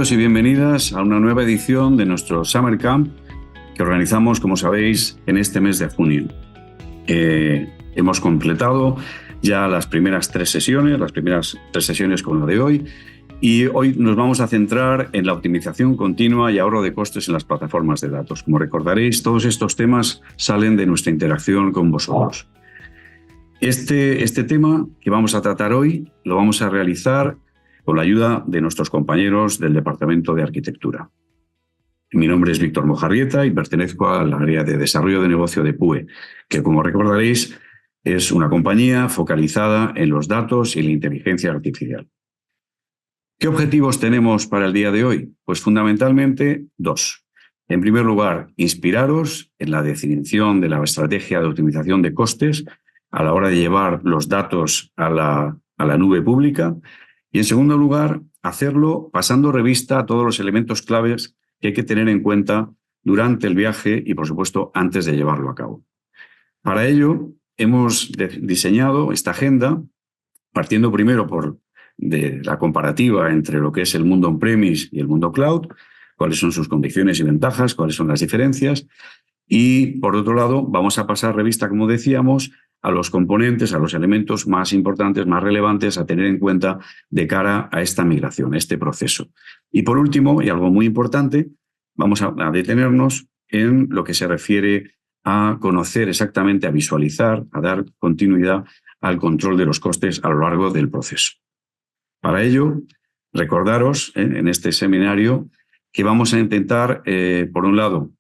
Bienvenidos y bienvenidas a una nueva edición de nuestro Summer Camp que organizamos, como sabéis, en este mes de junio. Hemos completado ya las primeras tres sesiones como la de hoy, y hoy nos vamos a centrar en la optimización continua y ahorro de costes en las plataformas de datos. Como recordaréis, todos estos temas salen de nuestra interacción con vosotros. Este tema que vamos a tratar hoy lo vamos a realizar con la ayuda de nuestros compañeros del Departamento de Arquitectura. Mi nombre es Víctor Mojarrieta y pertenezco al área de desarrollo de negocio de PUE, que, como recordaréis, es una compañía focalizada en los datos y la inteligencia artificial. ¿Qué objetivos tenemos para el día de hoy? Pues fundamentalmente dos. En primer lugar, inspiraros en la definición de la estrategia de optimización de costes a la hora de llevar los datos a la nube pública. Y en segundo lugar, hacerlo pasando revista a todos los elementos claves que hay que tener en cuenta durante el viaje y, por supuesto, antes de llevarlo a cabo. Para ello, hemos diseñado esta agenda partiendo primero de la comparativa entre lo que es el mundo on-premise y el mundo cloud, cuáles son sus condiciones y ventajas, cuáles son las diferencias. Y, por otro lado, vamos a pasar revista, como decíamos, a los componentes, a los elementos más importantes, más relevantes a tener en cuenta de cara a esta migración, a este proceso. Y por último, y algo muy importante, vamos a detenernos en lo que se refiere a conocer exactamente, a visualizar, a dar continuidad al control de los costes a lo largo del proceso. Para ello, recordaros en este seminario que vamos a intentar, por un lado,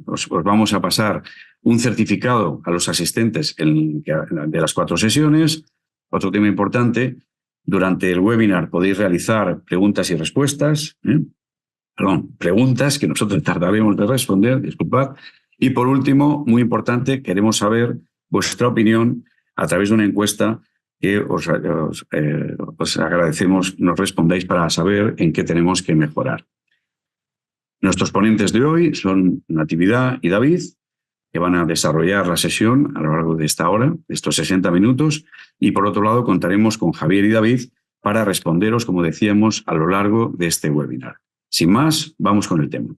os vamos a pasar un certificado a los asistentes de las 4 sesiones. Otro tema importante, durante el webinar podéis realizar preguntas y respuestas. Preguntas que nosotros tardaremos de responder, disculpad. Y por último, muy importante, queremos saber vuestra opinión a través de una encuesta que os agradecemos nos respondáis para saber en qué tenemos que mejorar. Nuestros ponentes de hoy son Natividad y David, que van a desarrollar la sesión a lo largo de esta hora, de estos 60 minutos, y por otro lado contaremos con Javier y David para responderos, como decíamos, a lo largo de este webinar. Sin más, vamos con el tema.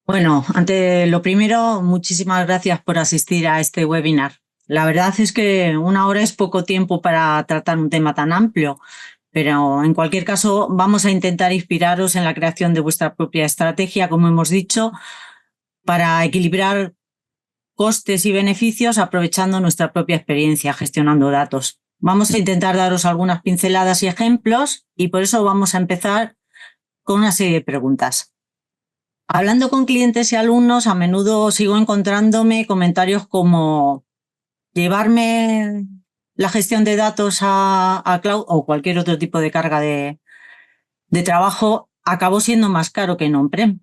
Bueno, ante lo primero, muchísimas gracias por asistir a este webinar. La verdad es que 1 hora es poco tiempo para tratar un tema tan amplio, pero en cualquier caso vamos a intentar inspiraros en la creación de vuestra propia estrategia, como hemos dicho, para equilibrar costes y beneficios aprovechando nuestra propia experiencia gestionando datos. Vamos a intentar daros algunas pinceladas y ejemplos y por eso vamos a empezar con una serie de preguntas. Hablando con clientes y alumnos, a menudo sigo encontrándome comentarios como llevarme la gestión de datos a cloud o cualquier otro tipo de carga de trabajo acabó siendo más caro que en on-prem.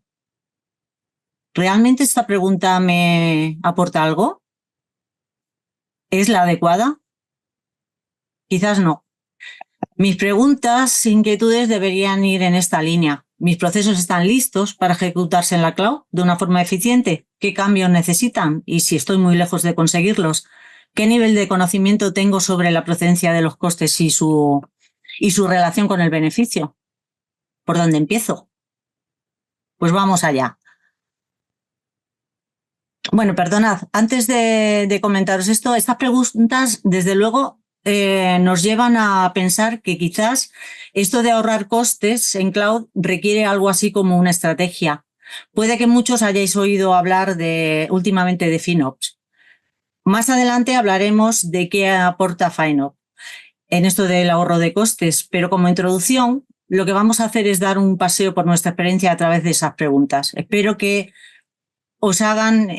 ¿Realmente esta pregunta me aporta algo? ¿Es la adecuada? Quizás no. Mis preguntas, inquietudes deberían ir en esta línea. ¿Mis procesos están listos para ejecutarse en la cloud de una forma eficiente? ¿Qué cambios necesitan? Y si estoy muy lejos de conseguirlos, ¿qué nivel de conocimiento tengo sobre la procedencia de los costes y su relación con el beneficio? ¿Por dónde empiezo? Pues vamos allá. Bueno, perdonad, antes de comentaros esto, estas preguntas, desde luego, nos llevan a pensar que quizás esto de ahorrar costes en cloud requiere algo así como una estrategia. Puede que muchos hayáis oído hablar últimamente de FinOps. Más adelante hablaremos de qué aporta FinOps en esto del ahorro de costes, pero como introducción, lo que vamos a hacer es dar un paseo por nuestra experiencia a través de esas preguntas. Espero que os hagan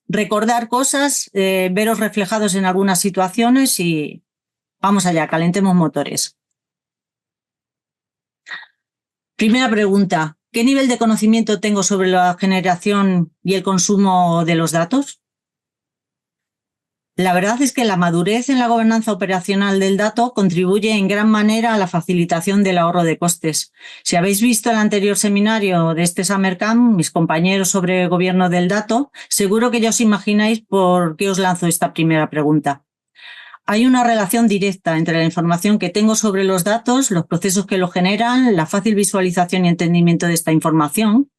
recordar cosas, veros reflejados en algunas situaciones y vamos allá, calentemos motores. Primera pregunta, ¿qué nivel de conocimiento tengo sobre la generación y el consumo de los datos? La verdad es que la madurez en la gobernanza operacional del dato contribuye en gran manera a la facilitación del ahorro de costes. Si habéis visto el anterior seminario de este Summer Camp, mis compañeros sobre gobierno del dato, seguro que ya os imagináis por qué os lanzo esta primera pregunta. Hay una relación directa entre la información que tengo sobre los datos, los procesos que lo generan, la fácil visualización y entendimiento de esta información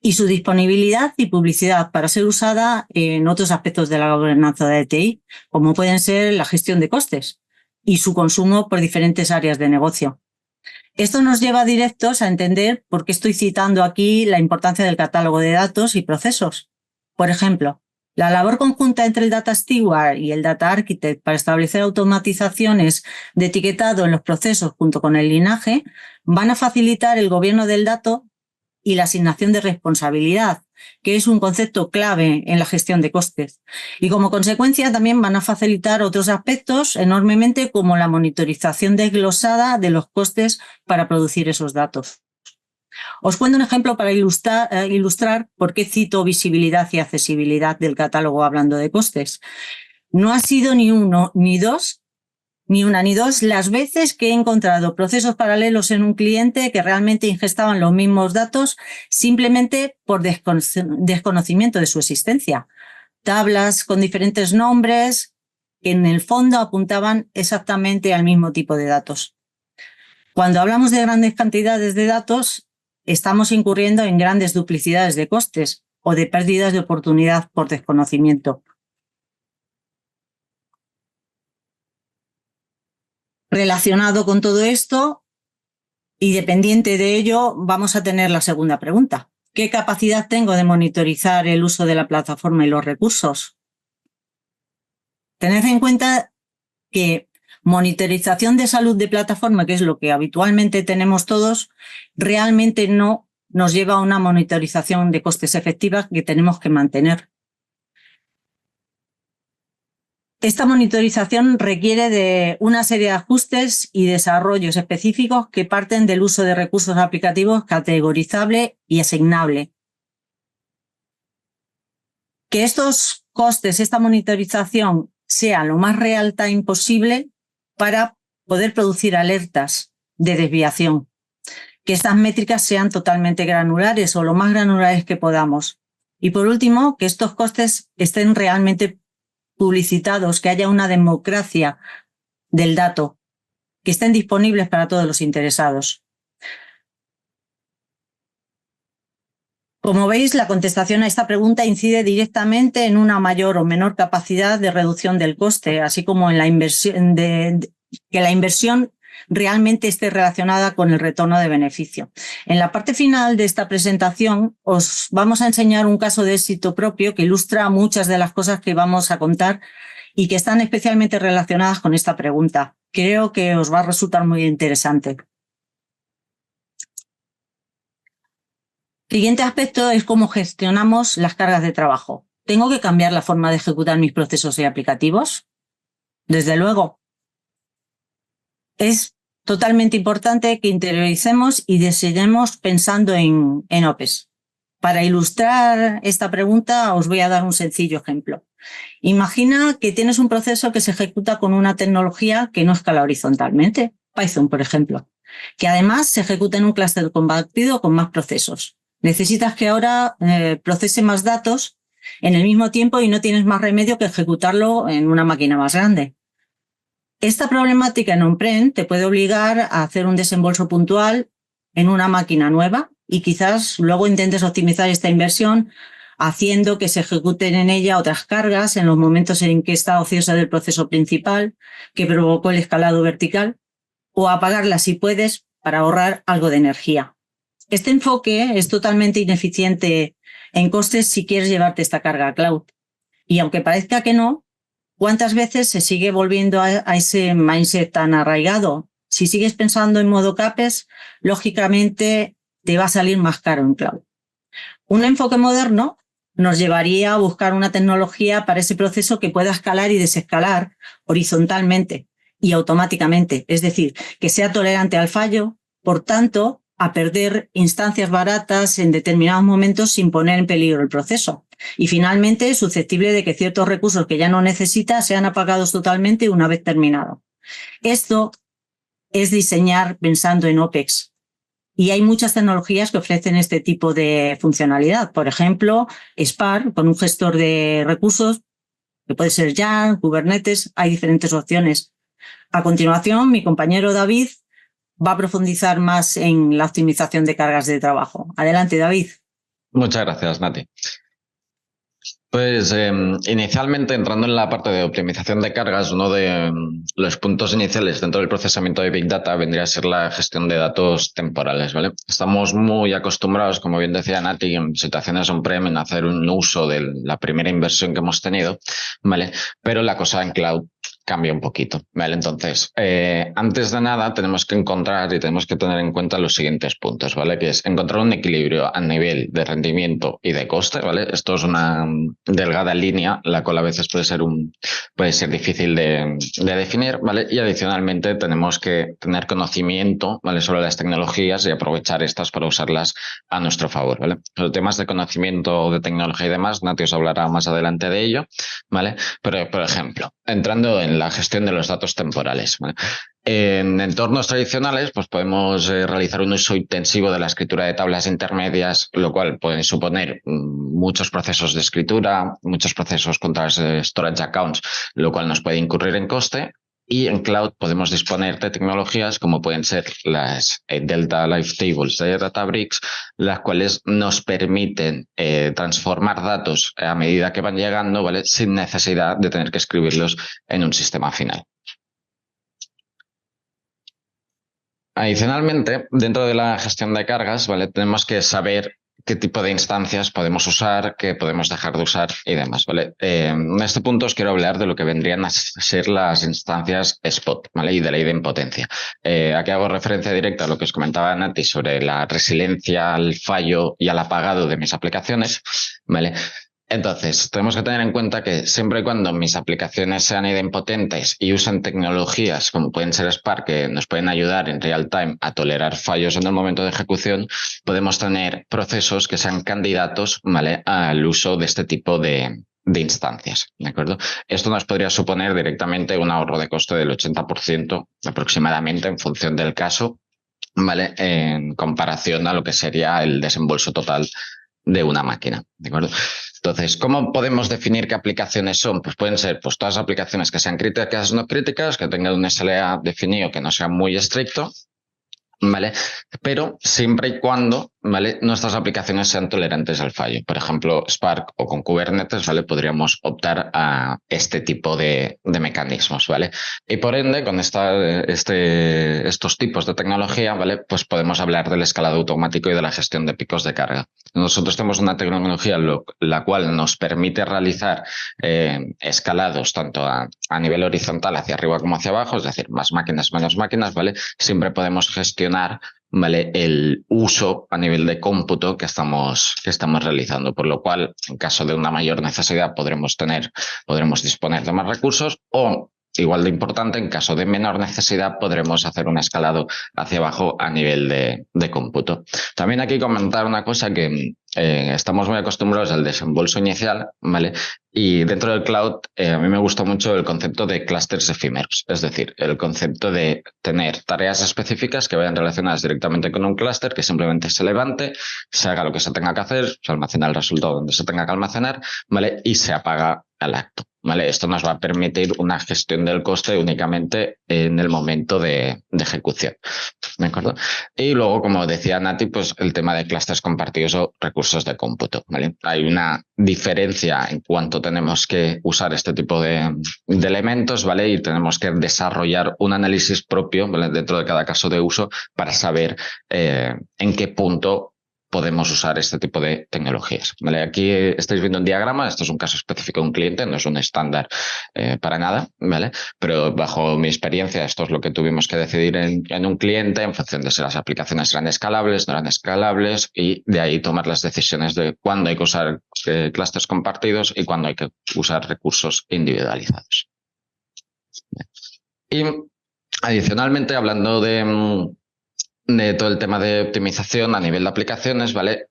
y su disponibilidad y publicidad para ser usada en otros aspectos de la gobernanza de TI, como pueden ser la gestión de costes y su consumo por diferentes áreas de negocio. Esto nos lleva directos a entender por qué estoy citando aquí la importancia del catálogo de datos y procesos. Por ejemplo, la labor conjunta entre el Data Steward y el Data Architect para establecer automatizaciones de etiquetado en los procesos junto con el linaje van a facilitar el gobierno del dato y la asignación de responsabilidad, que es un concepto clave en la gestión de costes. Y como consecuencia también van a facilitar otros aspectos enormemente como la monitorización desglosada de los costes para producir esos datos. Os cuento un ejemplo para ilustrar por qué cito visibilidad y accesibilidad del catálogo hablando de costes. No ha sido ni una ni dos las veces que he encontrado procesos paralelos en un cliente que realmente ingestaban los mismos datos simplemente por desconocimiento de su existencia. Tablas con diferentes nombres que en el fondo apuntaban exactamente al mismo tipo de datos. Cuando hablamos de grandes cantidades de datos, estamos incurriendo en grandes duplicidades de costes o de pérdidas de oportunidad por desconocimiento. Relacionado con todo esto y dependiente de ello, vamos a tener la segunda pregunta. ¿Qué capacidad tengo de monitorizar el uso de la plataforma y los recursos? Tened en cuenta que monitorización de salud de plataforma, que es lo que habitualmente tenemos todos, realmente no nos lleva a una monitorización de costes efectiva que tenemos que mantener. Esta monitorización requiere de una serie de ajustes y desarrollos específicos que parten del uso de recursos aplicativos categorizable y asignable. Que estos costes, esta monitorización, sea lo más real time posible para poder producir alertas de desviación. Que estas métricas sean totalmente granulares o lo más granulares que podamos. Y por último, que estos costes estén realmente publicitados, que haya una democracia del dato, que estén disponibles para todos los interesados. Como veis, la contestación a esta pregunta incide directamente en una mayor o menor capacidad de reducción del coste, así como en la inversión que la inversión realmente esté relacionada con el retorno de beneficio. En la parte final de esta presentación os vamos a enseñar un caso de éxito propio que ilustra muchas de las cosas que vamos a contar y que están especialmente relacionadas con esta pregunta. Creo que os va a resultar muy interesante. Siguiente aspecto es cómo gestionamos las cargas de trabajo. ¿Tengo que cambiar la forma de ejecutar mis procesos y aplicativos? Desde luego. Es totalmente importante que interioricemos y diseñemos pensando en OPEX. Para ilustrar esta pregunta os voy a dar un sencillo ejemplo. Imagina que tienes un proceso que se ejecuta con una tecnología que no escala horizontalmente, Python, por ejemplo, que además se ejecuta en un clúster compartido con más procesos. Necesitas que ahora procese más datos en el mismo tiempo y no tienes más remedio que ejecutarlo en una máquina más grande. Esta problemática en on-prem te puede obligar a hacer un desembolso puntual en una máquina nueva y quizás luego intentes optimizar esta inversión haciendo que se ejecuten en ella otras cargas en los momentos en que está ociosa del proceso principal que provocó el escalado vertical o apagarla si puedes para ahorrar algo de energía. Este enfoque es totalmente ineficiente en costes si quieres llevarte esta carga a cloud. Y aunque parezca que no, ¿cuántas veces se sigue volviendo a ese mindset tan arraigado? Si sigues pensando en modo CAPEX, lógicamente te va a salir más caro en cloud. Un enfoque moderno nos llevaría a buscar una tecnología para ese proceso que pueda escalar y desescalar horizontalmente y automáticamente, es decir, que sea tolerante al fallo, por tanto, a perder instancias baratas en determinados momentos sin poner en peligro el proceso. Y finalmente, susceptible de que ciertos recursos que ya no necesita sean apagados totalmente una vez terminado. Esto es diseñar pensando en OPEX. Y hay muchas tecnologías que ofrecen este tipo de funcionalidad. Por ejemplo, Spark, con un gestor de recursos, que puede ser Yarn, Kubernetes, hay diferentes opciones. A continuación, mi compañero David va a profundizar más en la optimización de cargas de trabajo. Adelante, David. Muchas gracias, Nati. Pues inicialmente, entrando en la parte de optimización de cargas, uno de los puntos iniciales dentro del procesamiento de Big Data vendría a ser la gestión de datos temporales, ¿vale? Estamos muy acostumbrados, como bien decía Nati, en situaciones on-prem en hacer un uso de la primera inversión que hemos tenido, ¿vale? Pero la cosa en cloud cambia un poquito, ¿vale? Entonces, antes de nada tenemos que encontrar y tenemos que tener en cuenta los siguientes puntos, ¿vale? Que es encontrar un equilibrio a nivel de rendimiento y de coste, ¿vale? Esto es una delgada línea, la cual a veces puede ser difícil de definir, ¿vale? Y adicionalmente tenemos que tener conocimiento, ¿vale? Sobre las tecnologías y aprovechar estas para usarlas a nuestro favor, ¿vale? Los temas de conocimiento de tecnología y demás, Nati os hablará más adelante de ello, ¿vale? Pero, por ejemplo, entrando en la gestión de los datos temporales, ¿vale? En entornos tradicionales, pues podemos realizar un uso intensivo de la escritura de tablas intermedias, lo cual puede suponer muchos procesos de escritura, muchos procesos contra storage accounts, lo cual nos puede incurrir en coste. Y en cloud podemos disponer de tecnologías como pueden ser las Delta Live Tables de Databricks, las cuales nos permiten transformar datos a medida que van llegando, ¿vale? Sin necesidad de tener que escribirlos en un sistema final. Adicionalmente, dentro de la gestión de cargas, ¿vale? Tenemos que saber qué tipo de instancias podemos usar, qué podemos dejar de usar y demás, ¿vale? En este punto os quiero hablar de lo que vendrían a ser las instancias spot, ¿vale? Y de la idempotencia. Aquí hago referencia directa a lo que os comentaba Nati sobre la resiliencia al fallo y al apagado de mis aplicaciones, ¿vale? Entonces, tenemos que tener en cuenta que siempre y cuando mis aplicaciones sean idempotentes y usen tecnologías como pueden ser Spark, que nos pueden ayudar en real time a tolerar fallos en el momento de ejecución, podemos tener procesos que sean candidatos, ¿vale? Al uso de este tipo de instancias, ¿de acuerdo? Esto nos podría suponer directamente un ahorro de coste del 80% aproximadamente en función del caso, ¿vale? En comparación a lo que sería el desembolso total de una máquina, ¿de acuerdo? Entonces, ¿cómo podemos definir qué aplicaciones son? Pues pueden ser pues, todas las aplicaciones que sean críticas o no críticas, que tengan un SLA definido que no sea muy estricto, ¿vale? Pero siempre y cuando, ¿vale? Nuestras aplicaciones sean tolerantes al fallo. Por ejemplo, Spark o con Kubernetes, ¿vale? Podríamos optar a este tipo de mecanismos, ¿vale? Y por ende, con estos tipos de tecnología, ¿vale? Pues podemos hablar del escalado automático y de la gestión de picos de carga. Nosotros tenemos una tecnología la cual nos permite realizar escalados tanto a nivel horizontal hacia arriba como hacia abajo, es decir, más máquinas, menos máquinas, ¿vale? Siempre podemos gestionar, ¿vale? El uso a nivel de cómputo que estamos realizando, por lo cual, en caso de una mayor necesidad, podremos disponer de más recursos o, igual de importante, en caso de menor necesidad, podremos hacer un escalado hacia abajo a nivel de cómputo. También aquí comentar una cosa que estamos muy acostumbrados al desembolso inicial, ¿vale? Y dentro del cloud, a mí me gusta mucho el concepto de clústeres efímeros, es decir, el concepto de tener tareas específicas que vayan relacionadas directamente con un clúster, que simplemente se levante, se haga lo que se tenga que hacer, se almacena el resultado donde se tenga que almacenar, ¿vale? Y se apaga al acto, ¿vale? Esto nos va a permitir una gestión del coste únicamente en el momento de ejecución, ¿de acuerdo? Y luego, como decía Nati, pues el tema de clústeres compartidos o recursos de cómputo, ¿vale? Hay una diferencia en cuanto tenemos que usar este tipo de elementos, ¿vale? Y tenemos que desarrollar un análisis propio, ¿vale? Dentro de cada caso de uso para saber en qué punto podemos usar este tipo de tecnologías, ¿vale? Aquí estáis viendo un diagrama, esto es un caso específico de un cliente, no es un estándar para nada, ¿vale? Pero bajo mi experiencia esto es lo que tuvimos que decidir en un cliente en función de si las aplicaciones eran escalables, no eran escalables y de ahí tomar las decisiones de cuándo hay que usar clústeres compartidos y cuándo hay que usar recursos individualizados. Y adicionalmente, hablando de todo el tema de optimización a nivel de aplicaciones, ¿vale?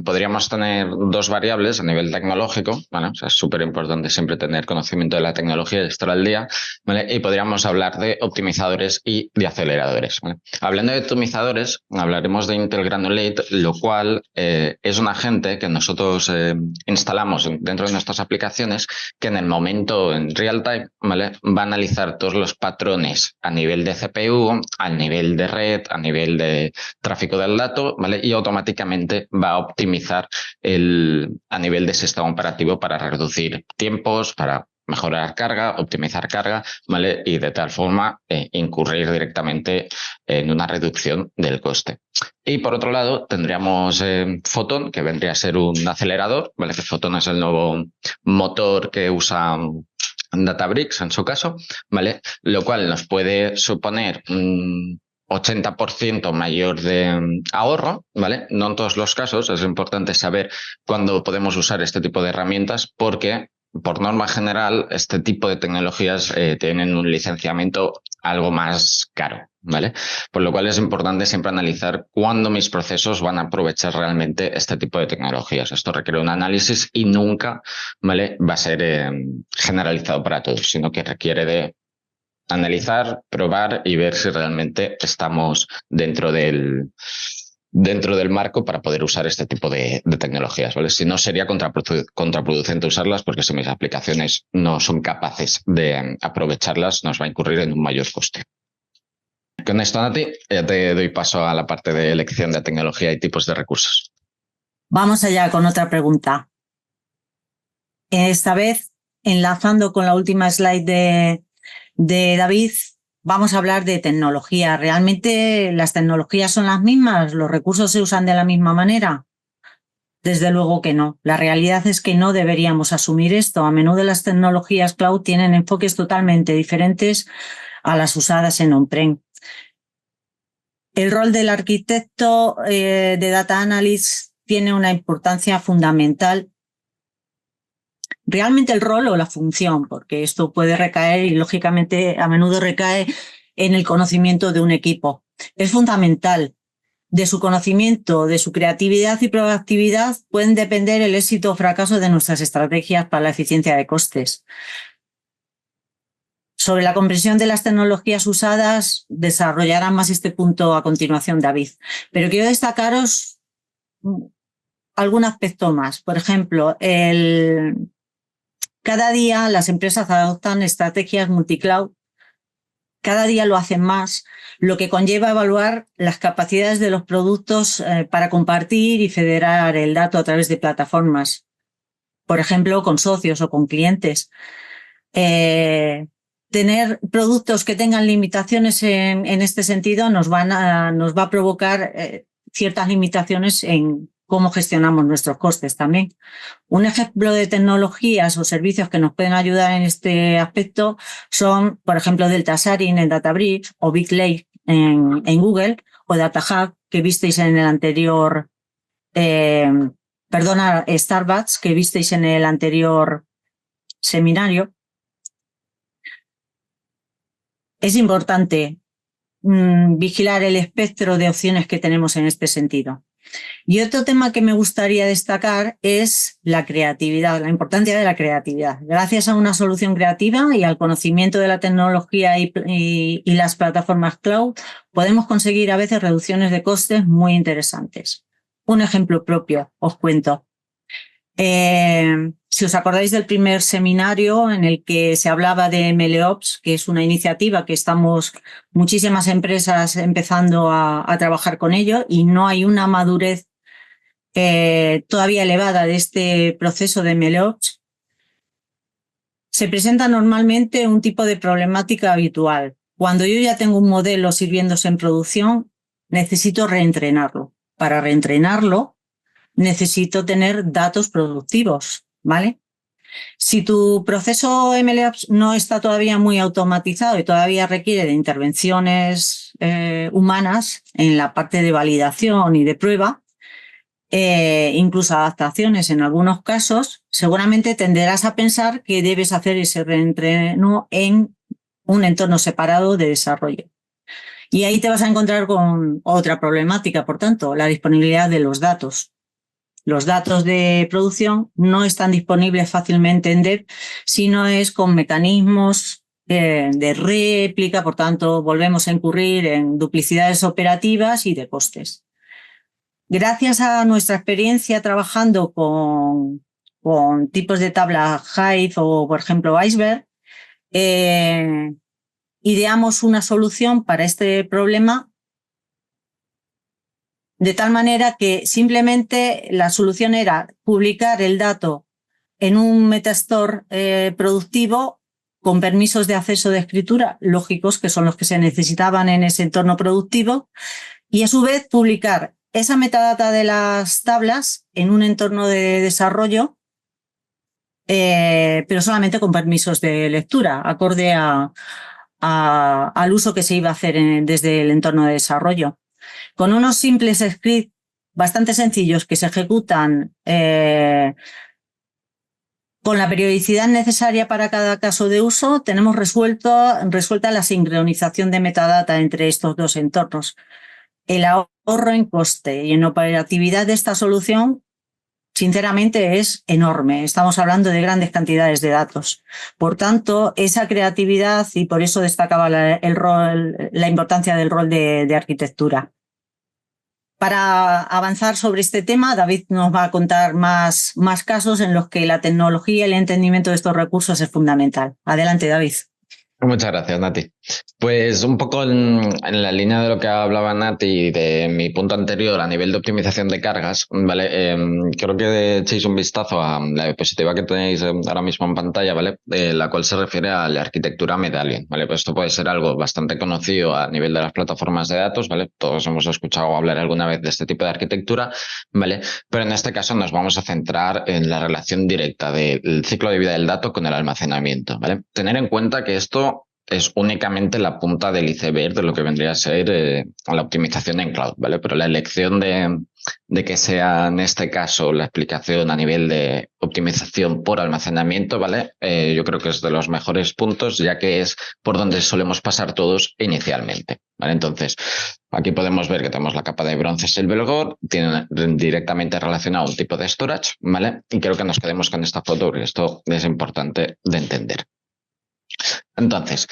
Podríamos tener dos variables a nivel tecnológico, ¿vale? O sea, es súper importante siempre tener conocimiento de la tecnología y estar al día, ¿vale? Y podríamos hablar de optimizadores y de aceleradores, ¿vale? Hablando de optimizadores, hablaremos de Intel Granulate, lo cual es un agente que nosotros instalamos dentro de nuestras aplicaciones que en el momento, en real time, ¿vale? Va a analizar todos los patrones a nivel de CPU, a nivel de red, a nivel de tráfico del dato, ¿vale? Y automáticamente va a optimizar a nivel de sistema operativo para reducir tiempos, para mejorar carga, optimizar carga, ¿vale? Y de tal forma incurrir directamente en una reducción del coste. Y por otro lado tendríamos Photon, que vendría a ser un acelerador, ¿vale? Que Photon es el nuevo motor que usa Databricks en su caso, ¿vale? Lo cual nos puede suponer 80% mayor de ahorro, ¿vale? No en todos los casos, es importante saber cuándo podemos usar este tipo de herramientas porque, por norma general, este tipo de tecnologías tienen un licenciamiento algo más caro, ¿vale? Por lo cual es importante siempre analizar cuándo mis procesos van a aprovechar realmente este tipo de tecnologías. Esto requiere un análisis y nunca, ¿vale? Va a ser generalizado para todos, sino que requiere de analizar, probar y ver si realmente estamos dentro del marco para poder usar este tipo de tecnologías, ¿vale? Si no, sería contraproducente usarlas porque si mis aplicaciones no son capaces de aprovecharlas, nos va a incurrir en un mayor coste. Con esto, Nati, ya te doy paso a la parte de elección de tecnología y tipos de recursos. Vamos allá con otra pregunta. Esta vez, enlazando con la última slide de David, vamos a hablar de tecnología. ¿Realmente las tecnologías son las mismas? ¿Los recursos se usan de la misma manera? Desde luego que no. La realidad es que no deberíamos asumir esto. A menudo las tecnologías cloud tienen enfoques totalmente diferentes a las usadas en on-prem. El rol del arquitecto de Data Analyst tiene una importancia fundamental. Realmente el rol o la función, porque esto puede recaer y lógicamente a menudo recae en el conocimiento de un equipo. Es fundamental. De su conocimiento, de su creatividad y proactividad pueden depender el éxito o fracaso de nuestras estrategias para la eficiencia de costes. Sobre la comprensión de las tecnologías usadas, desarrollará más este punto a continuación David. Pero quiero destacaros algún aspecto más. Por ejemplo, cada día las empresas adoptan estrategias multicloud. Cada día lo hacen más, lo que conlleva evaluar las capacidades de los productos para compartir y federar el dato a través de plataformas. Por ejemplo, con socios o con clientes. Tener productos que tengan limitaciones en este sentido nos va a provocar ciertas limitaciones en cómo gestionamos nuestros costes también. Un ejemplo de tecnologías o servicios que nos pueden ayudar en este aspecto son, por ejemplo, Delta Sharing en Databricks o Big Lake en Google o Data Hub que visteis en el anterior, Starbucks que visteis en el anterior seminario. Es importante vigilar el espectro de opciones que tenemos en este sentido. Y otro tema que me gustaría destacar es la creatividad, la importancia de la creatividad. Gracias a una solución creativa y al conocimiento de la tecnología y las plataformas cloud, podemos conseguir a veces reducciones de costes muy interesantes. Un ejemplo propio, os cuento. Si os acordáis del primer seminario en el que se hablaba de MLOps, que es una iniciativa que estamos muchísimas empresas empezando a trabajar con ello y no hay una madurez todavía elevada de este proceso de MLOps, se presenta normalmente un tipo de problemática habitual. Cuando yo ya tengo un modelo sirviéndose en producción, necesito reentrenarlo. Para reentrenarlo, necesito tener datos productivos, ¿vale? Si tu proceso MLOps no está todavía muy automatizado y todavía requiere de intervenciones humanas en la parte de validación y de prueba, incluso adaptaciones en algunos casos, seguramente tenderás a pensar que debes hacer ese reentreno en un entorno separado de desarrollo. Y ahí te vas a encontrar con otra problemática, por tanto, la disponibilidad de los datos. Los datos de producción no están disponibles fácilmente en DEP si no es con mecanismos de réplica, por tanto, volvemos a incurrir en duplicidades operativas y de costes. Gracias a nuestra experiencia trabajando con tipos de tabla Hive o, por ejemplo, Iceberg, ideamos una solución para este problema de tal manera que simplemente la solución era publicar el dato en un metastore productivo con permisos de acceso de escritura lógicos, que son los que se necesitaban en ese entorno productivo, y a su vez publicar esa metadata de las tablas en un entorno de desarrollo, pero solamente con permisos de lectura, acorde al uso que se iba a hacer desde el entorno de desarrollo. Con unos simples scripts bastante sencillos que se ejecutan con la periodicidad necesaria para cada caso de uso, tenemos resuelta la sincronización de metadata entre estos dos entornos. El ahorro en coste y en operatividad de esta solución, sinceramente, es enorme. Estamos hablando de grandes cantidades de datos. Por tanto, esa creatividad, y por eso destacaba la importancia del rol de arquitectura. Para avanzar sobre este tema, David nos va a contar más casos en los que la tecnología y el entendimiento de estos recursos es fundamental. Adelante, David. Muchas gracias, Nati. Pues un poco en la línea de lo que hablaba Nati de mi punto anterior a nivel de optimización de cargas, ¿vale? Creo que echéis un vistazo a la diapositiva que tenéis ahora mismo en pantalla, ¿vale? La cual se refiere a la arquitectura Medallion, ¿vale? Pues esto puede ser algo bastante conocido a nivel de las plataformas de datos, ¿vale? Todos hemos escuchado hablar alguna vez de este tipo de arquitectura, ¿vale? Pero en este caso nos vamos a centrar en la relación directa del ciclo de vida del dato con el almacenamiento, ¿vale? Tener en cuenta que esto es únicamente la punta del iceberg de lo que vendría a ser la optimización en cloud, ¿vale? Pero la elección de que sea en este caso la explicación a nivel de optimización por almacenamiento, ¿vale? Yo creo que es de los mejores puntos, ya que es por donde solemos pasar todos inicialmente, ¿vale? Entonces, aquí podemos ver que tenemos la capa de bronce Silver Gold, tiene directamente relacionado un tipo de storage, ¿vale? Y creo que nos quedemos con esta foto porque esto es importante de entender. Entonces,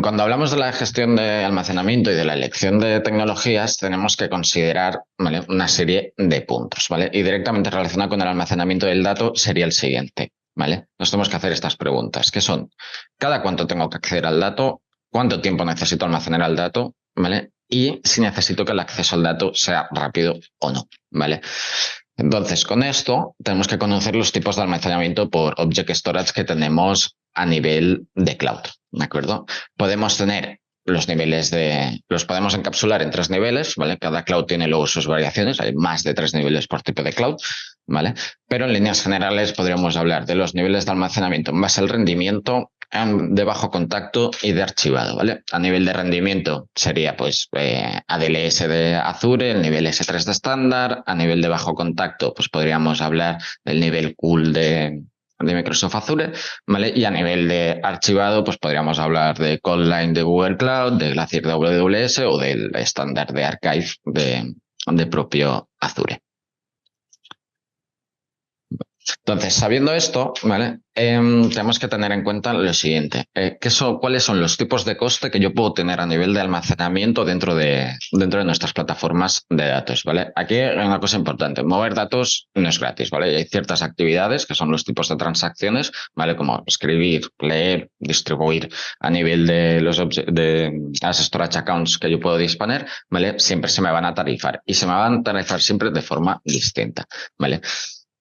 cuando hablamos de la gestión de almacenamiento y de la elección de tecnologías, tenemos que considerar, ¿vale?, una serie de puntos, ¿vale? Y directamente relacionado con el almacenamiento del dato sería el siguiente, ¿vale? Nos tenemos que hacer estas preguntas, que son: ¿cada cuánto tengo que acceder al dato? ¿Cuánto tiempo necesito almacenar el dato? ¿Vale? Y si necesito que el acceso al dato sea rápido o no, ¿vale? Entonces, con esto tenemos que conocer los tipos de almacenamiento por Object Storage que tenemos a nivel de cloud, ¿de acuerdo? Podemos tener los niveles los podemos encapsular en 3 niveles, ¿vale? Cada cloud tiene luego sus variaciones, hay más de 3 niveles por tipo de cloud, ¿vale? Pero en líneas generales podríamos hablar de los niveles de almacenamiento en base al rendimiento, de bajo contacto y de archivado, ¿vale? A nivel de rendimiento sería pues ADLS de Azure, el nivel S3 de estándar. A nivel de bajo contacto pues podríamos hablar del nivel cool de Microsoft Azure, ¿vale? Y a nivel de archivado pues podríamos hablar de Coldline de Google Cloud, de Glacier de AWS o del estándar de Archive de propio Azure. Entonces, sabiendo esto, ¿vale? Tenemos que tener en cuenta lo siguiente. ¿Cuáles son los tipos de coste que yo puedo tener a nivel de almacenamiento dentro de nuestras plataformas de datos, ¿vale? Aquí hay una cosa importante. Mover datos no es gratis, ¿vale? Hay ciertas actividades que son los tipos de transacciones, ¿vale? Como escribir, leer, distribuir a nivel de las storage accounts que yo puedo disponer, ¿vale? Siempre se me van a tarifar y se me van a tarifar siempre de forma distinta, ¿vale?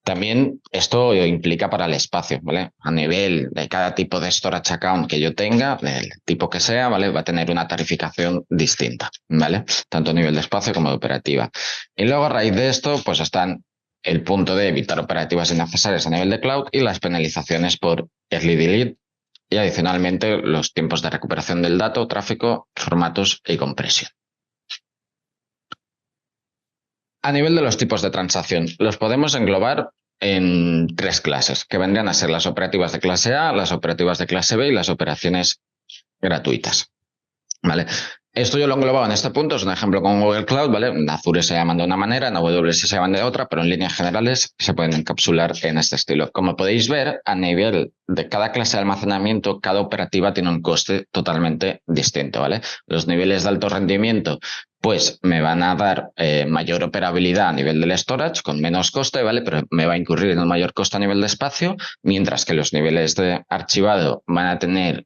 También esto implica para el espacio, ¿vale? A nivel de cada tipo de storage account que yo tenga, del tipo que sea, ¿vale? Va a tener una tarificación distinta, ¿vale? Tanto a nivel de espacio como de operativa. Y luego a raíz de esto, pues están el punto de evitar operativas innecesarias a nivel de cloud y las penalizaciones por early delete y adicionalmente los tiempos de recuperación del dato, tráfico, formatos y compresión. A nivel de los tipos de transacción, los podemos englobar en 3 clases, que vendrían a ser las operativas de clase A, las operativas de clase B y las operaciones gratuitas, ¿vale? Esto yo lo he englobado en este punto, es un ejemplo con Google Cloud, ¿vale? En Azure se llaman de una manera, en AWS se llaman de otra, pero en líneas generales se pueden encapsular en este estilo. Como podéis ver, a nivel de cada clase de almacenamiento, cada operativa tiene un coste totalmente distinto, ¿vale? Los niveles de alto rendimiento, pues me van a dar mayor operabilidad a nivel del storage, con menos coste, ¿vale? Pero me va a incurrir en un mayor coste a nivel de espacio, mientras que los niveles de archivado van a tener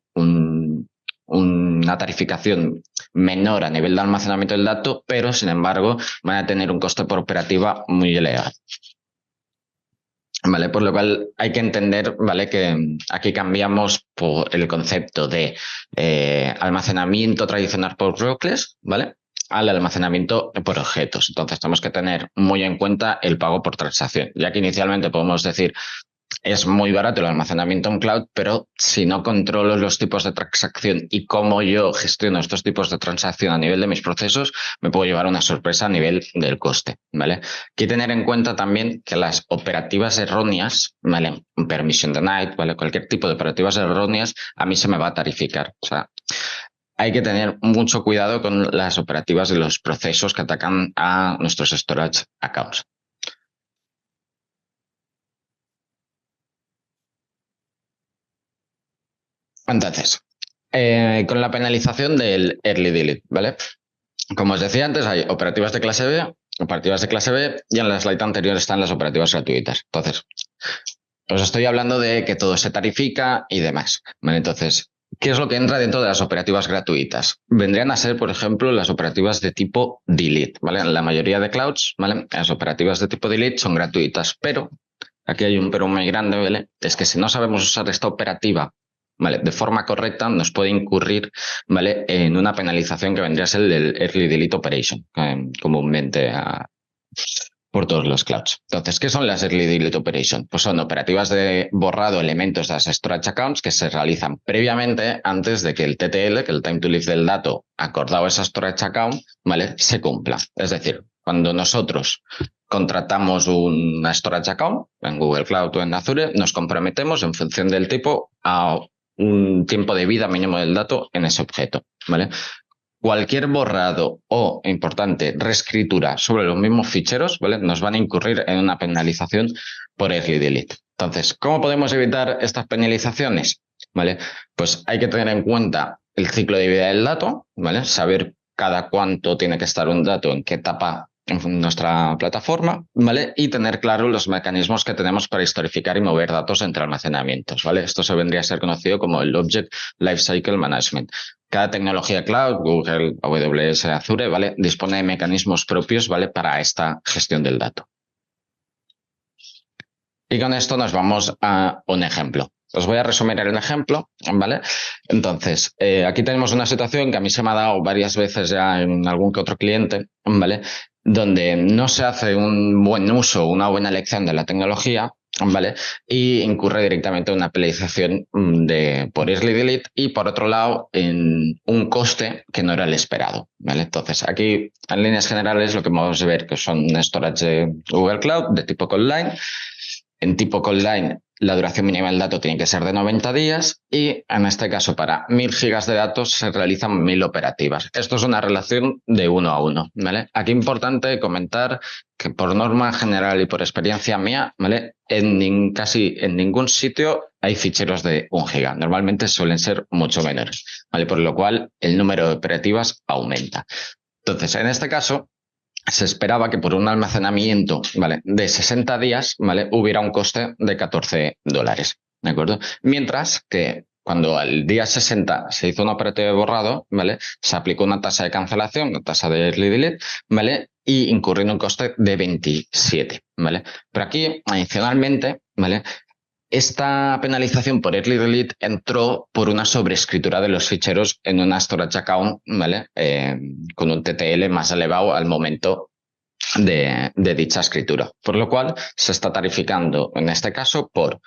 una tarificación menor a nivel de almacenamiento del dato, pero sin embargo van a tener un coste por operativa muy elevado. ¿Vale? Por lo cual hay que entender, ¿vale?, que aquí cambiamos por el concepto de almacenamiento tradicional por bloques, ¿vale?, al almacenamiento por objetos. Entonces tenemos que tener muy en cuenta el pago por transacción, ya que inicialmente podemos decir es muy barato el almacenamiento en cloud, pero si no controlo los tipos de transacción y cómo yo gestiono estos tipos de transacción a nivel de mis procesos, me puedo llevar una sorpresa a nivel del coste, ¿vale? Hay que tener en cuenta también que las operativas erróneas, ¿vale?, permission denied, ¿vale?, cualquier tipo de operativas erróneas, a mí se me va a tarificar. O sea, hay que tener mucho cuidado con las operativas de los procesos que atacan a nuestros storage accounts. Entonces, con la penalización del early delete, ¿vale? Como os decía antes, hay operativas de clase B, y en la slide anterior están las operativas gratuitas. Entonces, os estoy hablando de que todo se tarifica y demás, ¿vale? Entonces, ¿qué es lo que entra dentro de las operativas gratuitas? Vendrían a ser, por ejemplo, las operativas de tipo delete, ¿vale? En la mayoría de clouds, ¿vale?, las operativas de tipo delete son gratuitas, pero aquí hay un pero muy grande, ¿vale? Es que si no sabemos usar esta operativa, ¿vale?, de forma correcta, nos puede incurrir, ¿vale?, en una penalización que vendría a ser el Early Delete Operation, comúnmente por todos los clouds. Entonces, ¿qué son las Early Delete Operation? Pues son operativas de borrado elementos de las storage accounts que se realizan previamente antes de que el TTL, que el time to leave del dato acordado a esa storage account, ¿vale?, se cumpla. Es decir, cuando nosotros contratamos una storage account en Google Cloud o en Azure, nos comprometemos en función del tipo a un tiempo de vida mínimo del dato en ese objeto, ¿vale? Cualquier borrado o, importante, reescritura sobre los mismos ficheros, ¿vale?, nos van a incurrir en una penalización por early delete. Entonces, ¿cómo podemos evitar estas penalizaciones? ¿Vale? Pues hay que tener en cuenta el ciclo de vida del dato, ¿vale?, saber cada cuánto tiene que estar un dato, en qué etapa en nuestra plataforma, ¿vale?, y tener claro los mecanismos que tenemos para historificar y mover datos entre almacenamientos, ¿vale? Esto se vendría a ser conocido como el Object Lifecycle Management. Cada tecnología cloud, Google, AWS, Azure, ¿vale?, dispone de mecanismos propios, ¿vale?, para esta gestión del dato. Y con esto nos vamos a un ejemplo. Os voy a resumir el ejemplo, ¿vale? Entonces, aquí tenemos una situación que a mí se me ha dado varias veces ya en algún que otro cliente, ¿vale?, donde no se hace un buen uso, una buena elección de la tecnología, ¿vale?, y incurre directamente en una penalización por early delete y, por otro lado, en un coste que no era el esperado, ¿vale? Entonces, aquí, en líneas generales, lo que vamos a ver que son storage de Google Cloud de tipo call line. En tipo call line, la duración mínima del dato tiene que ser de 90 días y, en este caso, para 1000 gigas de datos se realizan 1000 operativas. Esto es una relación de 1 a 1, ¿vale? Aquí es importante comentar que, por norma general y por experiencia mía, ¿vale?, casi en ningún sitio hay ficheros de 1 giga. Normalmente suelen ser mucho menores, ¿vale?, por lo cual el número de operativas aumenta. Entonces, en este caso, se esperaba que por un almacenamiento, ¿vale?, de 60 días, ¿vale?, hubiera un coste de $14, ¿de acuerdo? Mientras que cuando al día 60 se hizo una operativa de borrado, ¿vale?, se aplicó una tasa de cancelación, una tasa de early delete, ¿vale?, y incurrió en un coste de 27, ¿vale? Pero aquí, adicionalmente, ¿vale?, esta penalización por early delete entró por una sobreescritura de los ficheros en una storage account, ¿vale?, con un TTL más elevado al momento de dicha escritura. Por lo cual se está tarificando, en este caso, por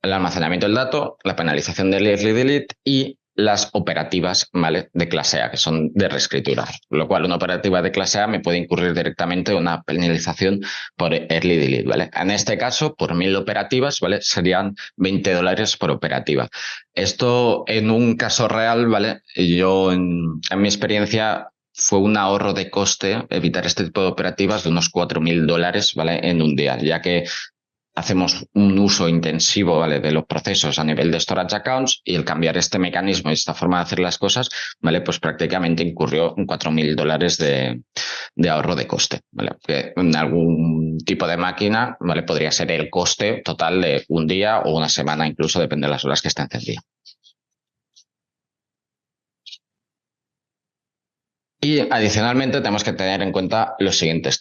el almacenamiento del dato, la penalización del early delete y las operativas, ¿vale?, de clase A, que son de reescritura, lo cual una operativa de clase A me puede incurrir directamente una penalización por early delete, ¿vale? En este caso, por 1000 operativas, ¿vale?, serían $20 por operativa. Esto en un caso real, ¿vale?, yo en mi experiencia fue un ahorro de coste evitar este tipo de operativas de unos $4000, ¿vale?, en un día, ya que hacemos un uso intensivo, ¿vale?, de los procesos a nivel de storage accounts, y el cambiar este mecanismo y esta forma de hacer las cosas, ¿vale?, pues prácticamente incurrió en $4000 de ahorro de coste, ¿vale? Que en algún tipo de máquina, ¿vale?, podría ser el coste total de un día o una semana, incluso depende de las horas que esté encendido. Y adicionalmente tenemos que tener en cuenta los siguientes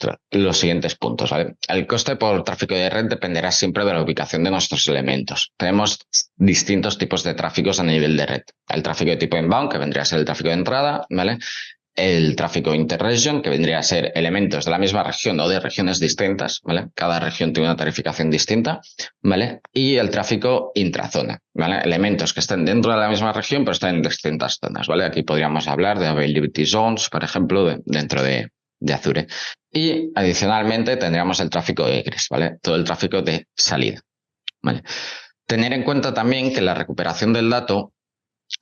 puntos, ¿vale? El coste por tráfico de red dependerá siempre de la ubicación de nuestros elementos. Tenemos distintos tipos de tráficos a nivel de red. El tráfico de tipo inbound, que vendría a ser el tráfico de entrada, ¿vale? El tráfico interregion, que vendría a ser elementos de la misma región o de regiones distintas, ¿vale? Cada región tiene una tarificación distinta, ¿vale? Y el tráfico intrazona, ¿vale? Elementos que estén dentro de la misma región, pero están en distintas zonas, ¿vale? Aquí podríamos hablar de availability zones, por ejemplo, dentro de Azure. Y adicionalmente tendríamos el tráfico egress, ¿vale? Todo el tráfico de salida, ¿vale? Tener en cuenta también que la recuperación del dato,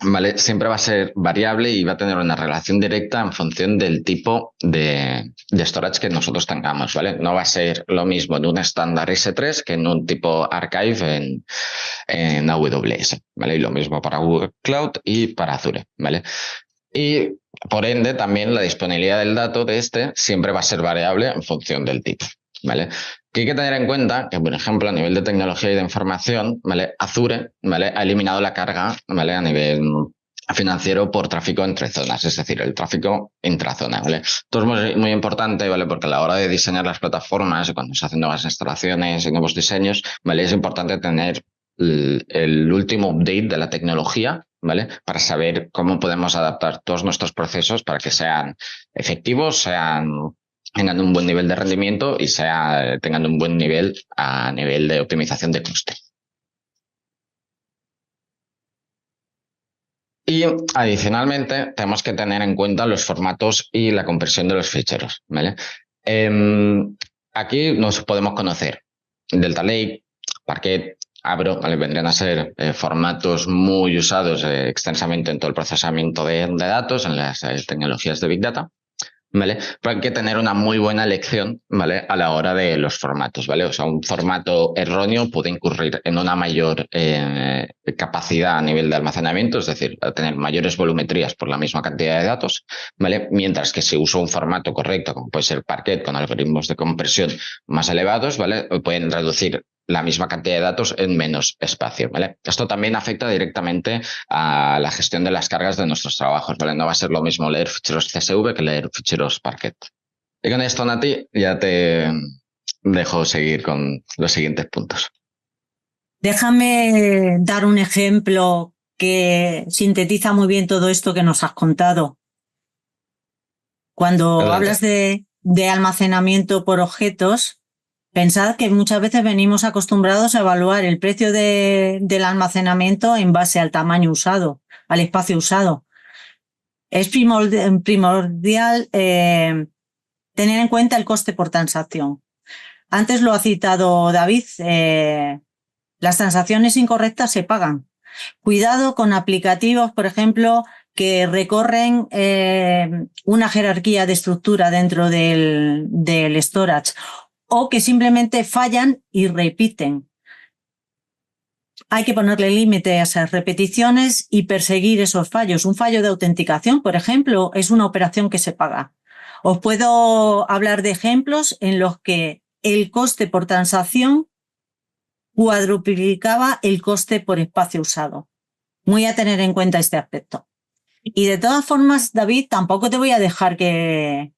¿vale?, siempre va a ser variable y va a tener una relación directa en función del tipo de storage que nosotros tengamos, ¿vale? No va a ser lo mismo en un estándar S3 que en un tipo archive en AWS, ¿vale? Y lo mismo para Google Cloud y para Azure, ¿vale? Y por ende también la disponibilidad del dato de este siempre va a ser variable en función del tipo, ¿vale? Que hay que tener en cuenta que, por ejemplo, a nivel de tecnología y de información, ¿vale?, Azure, ¿vale?, ha eliminado la carga, ¿vale?, a nivel financiero por tráfico entre zonas, es decir, el tráfico intrazona, ¿vale? Esto es muy importante, ¿vale?, porque a la hora de diseñar las plataformas y cuando se hacen nuevas instalaciones y nuevos diseños, ¿vale?, es importante tener el último update de la tecnología, ¿vale?, para saber cómo podemos adaptar todos nuestros procesos para que sean efectivos, tengan un buen nivel de rendimiento y tengan un buen nivel a nivel de optimización de coste. Y adicionalmente tenemos que tener en cuenta los formatos y la compresión de los ficheros, ¿vale? Aquí nos podemos conocer Delta Lake, Parquet, Avro, ¿vale?, vendrían a ser formatos muy usados extensamente en todo el procesamiento de datos, en las tecnologías de Big Data, ¿vale? Pero hay que tener una muy buena elección, ¿vale?, a la hora de los formatos, ¿vale? O sea, un formato erróneo puede incurrir en una mayor capacidad a nivel de almacenamiento, es decir, a tener mayores volumetrías por la misma cantidad de datos, ¿vale? Mientras que si uso un formato correcto, como puede ser Parquet, con algoritmos de compresión más elevados, ¿vale?, pueden reducir la misma cantidad de datos en menos espacio, ¿vale? Esto también afecta directamente a la gestión de las cargas de nuestros trabajos, ¿vale? No va a ser lo mismo leer ficheros CSV que leer ficheros Parquet. Y con esto, Nati, ya te dejo seguir con los siguientes puntos. Déjame dar un ejemplo que sintetiza muy bien todo esto que nos has contado. Cuando hablas de almacenamiento por objetos, pensad que muchas veces venimos acostumbrados a evaluar el precio del almacenamiento en base al tamaño usado, al espacio usado. Es primordial tener en cuenta el coste por transacción. Antes lo ha citado David, las transacciones incorrectas se pagan. Cuidado con aplicativos, por ejemplo, que recorren una jerarquía de estructura dentro del storage o que simplemente fallan y repiten. Hay que ponerle límite a esas repeticiones y perseguir esos fallos. Un fallo de autenticación, por ejemplo, es una operación que se paga. Os puedo hablar de ejemplos en los que el coste por transacción cuadruplicaba el coste por espacio usado. Muy a tener en cuenta este aspecto. Y de todas formas, David, tampoco te voy a dejar que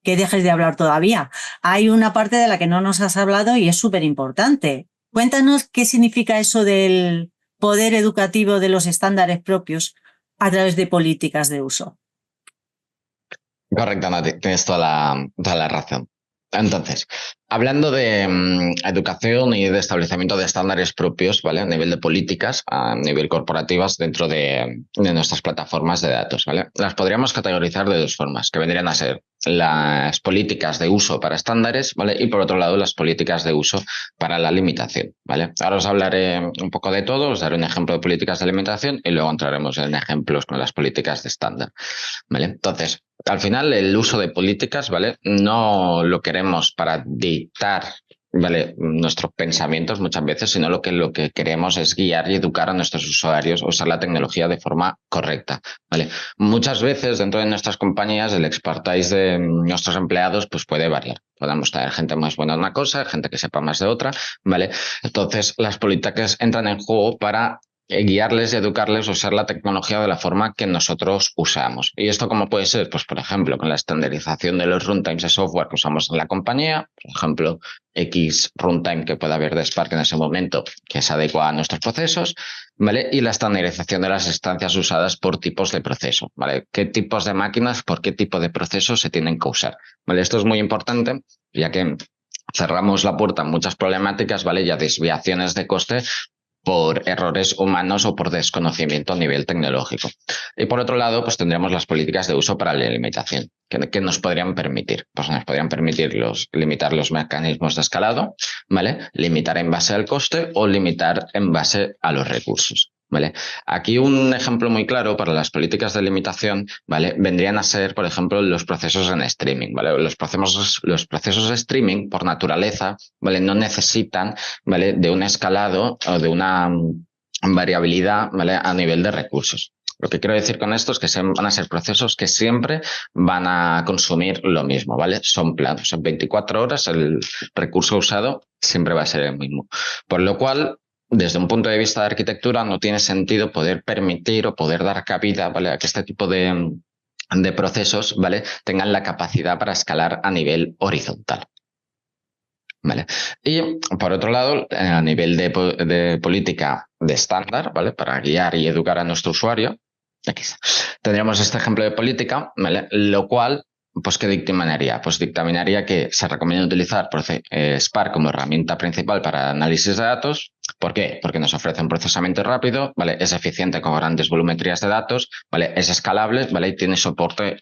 dejes de hablar todavía. Hay una parte de la que no nos has hablado y es súper importante. Cuéntanos qué significa eso del poder educativo de los estándares propios a través de políticas de uso. Correcto, Nati, tienes toda la razón. Entonces, hablando de educación y de establecimiento de estándares propios, ¿vale? A nivel de políticas, a nivel corporativas dentro de nuestras plataformas de datos, ¿vale? Las podríamos categorizar de dos formas, que vendrían a ser las políticas de uso para estándares, ¿vale? Y por otro lado, las políticas de uso para la limitación, ¿vale? Ahora os hablaré un poco de todo, os daré un ejemplo de políticas de limitación y luego entraremos en ejemplos con las políticas de estándar, ¿vale? Entonces, al final, el uso de políticas, ¿vale? No lo queremos para dictar, ¿vale? Nuestros pensamientos muchas veces, sino lo que queremos es guiar y educar a nuestros usuarios a usar la tecnología de forma correcta, ¿vale? Muchas veces dentro de nuestras compañías el expertise de nuestros empleados pues puede variar. Podemos tener gente más buena de una cosa, gente que sepa más de otra, ¿vale? Entonces, las políticas entran en juego para guiarles y educarles a usar la tecnología de la forma que nosotros usamos. ¿Y esto cómo puede ser? Pues, por ejemplo, con la estandarización de los runtimes de software que usamos en la compañía, por ejemplo, X runtime que pueda haber de Spark en ese momento que se adecua a nuestros procesos, ¿vale? Y la estandarización de las instancias usadas por tipos de proceso, ¿vale? ¿Qué tipos de máquinas, por qué tipo de procesos se tienen que usar? ¿Vale? Esto es muy importante, ya que cerramos la puerta a muchas problemáticas, ¿vale? Y a desviaciones de coste por errores humanos o por desconocimiento a nivel tecnológico. Y por otro lado, pues tendremos las políticas de uso para la limitación, que nos podrían permitir. Pues nos podrían permitir limitar los mecanismos de escalado, ¿vale? Limitar en base al coste o limitar en base a los recursos. ¿Vale? Aquí un ejemplo muy claro para las políticas de limitación, ¿vale? Vendrían a ser, por ejemplo, los procesos en streaming, ¿vale? Los procesos de streaming, por naturaleza, ¿vale? No necesitan, ¿vale? De un escalado o de una variabilidad, ¿vale? A nivel de recursos. Lo que quiero decir con esto es que van a ser procesos que siempre van a consumir lo mismo, ¿vale? Son planos, en 24 horas el recurso usado siempre va a ser el mismo. Por lo cual, desde un punto de vista de arquitectura, no tiene sentido poder permitir o poder dar cabida, ¿vale? A que este tipo de procesos, ¿vale? Tengan la capacidad para escalar a nivel horizontal. ¿Vale? Y por otro lado, a nivel de política de estándar, ¿vale? Para guiar y educar a nuestro usuario, aquí está. Tendríamos este ejemplo de política, ¿vale? Lo cual, pues, ¿qué dictaminaría? Pues dictaminaría que se recomienda utilizar Spark como herramienta principal para análisis de datos. ¿Por qué? Porque nos ofrece un procesamiento rápido, ¿vale? Es eficiente con grandes volumetrías de datos, ¿vale? Es escalable, ¿vale? Y tiene soporte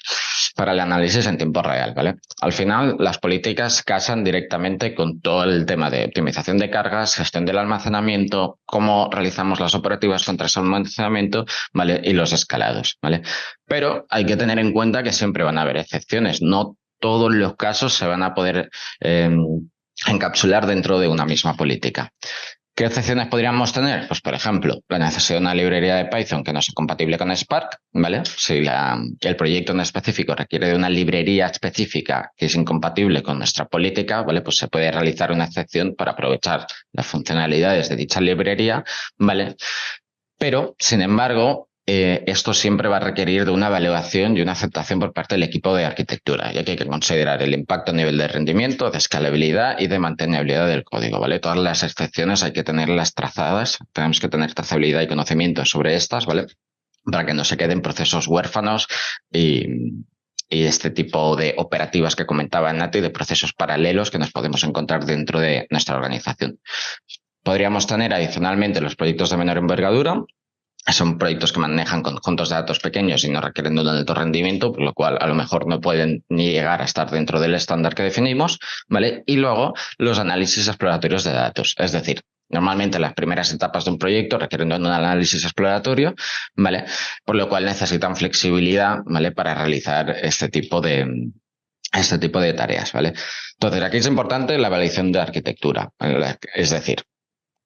para el análisis en tiempo real, ¿vale? Al final, las políticas casan directamente con todo el tema de optimización de cargas, gestión del almacenamiento, cómo realizamos las operativas contra ese almacenamiento, ¿vale? Y los escalados, ¿vale? Pero hay que tener en cuenta que siempre van a haber excepciones. No todos los casos se van a poder encapsular dentro de una misma política. ¿Qué excepciones podríamos tener? Pues, por ejemplo, la necesidad de una librería de Python que no sea compatible con Spark, ¿vale? Si el proyecto en específico requiere de una librería específica que es incompatible con nuestra política, ¿vale? Pues se puede realizar una excepción para aprovechar las funcionalidades de dicha librería, ¿vale? Pero, sin embargo, esto siempre va a requerir de una evaluación y una aceptación por parte del equipo de arquitectura, ya que hay que considerar el impacto a nivel de rendimiento, de escalabilidad y de mantenibilidad del código, ¿vale? Todas las excepciones hay que tenerlas trazadas, tenemos que tener trazabilidad y conocimiento sobre estas, ¿vale? Para que no se queden procesos huérfanos y este tipo de operativas que comentaba Nati, de procesos paralelos que nos podemos encontrar dentro de nuestra organización. Podríamos tener adicionalmente los proyectos de menor envergadura. Son proyectos que manejan conjuntos de datos pequeños y no requieren de un alto rendimiento, por lo cual a lo mejor no pueden ni llegar a estar dentro del estándar que definimos, ¿vale? Y luego los análisis exploratorios de datos. Es decir, normalmente las primeras etapas de un proyecto requieren de un análisis exploratorio, ¿vale? Por lo cual necesitan flexibilidad, ¿vale? Para realizar este tipo de tareas, ¿vale? Entonces, aquí es importante la evaluación de arquitectura, es decir,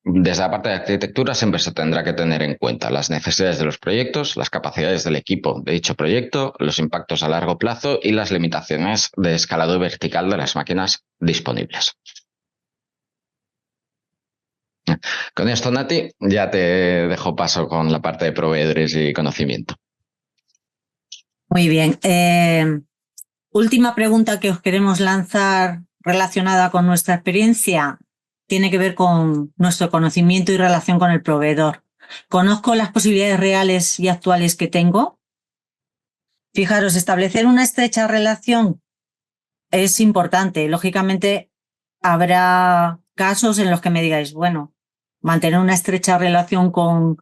desde la parte de arquitectura siempre se tendrá que tener en cuenta las necesidades de los proyectos, las capacidades del equipo de dicho proyecto, los impactos a largo plazo y las limitaciones de escalado vertical de las máquinas disponibles. Con esto, Nati, ya te dejo paso con la parte de proveedores y conocimiento. Muy bien. Última pregunta que os queremos lanzar relacionada con nuestra experiencia. Tiene que ver con nuestro conocimiento y relación con el proveedor. ¿Conozco las posibilidades reales y actuales que tengo? Fijaros, establecer una estrecha relación es importante. Lógicamente, habrá casos en los que me digáis, bueno, mantener una estrecha relación con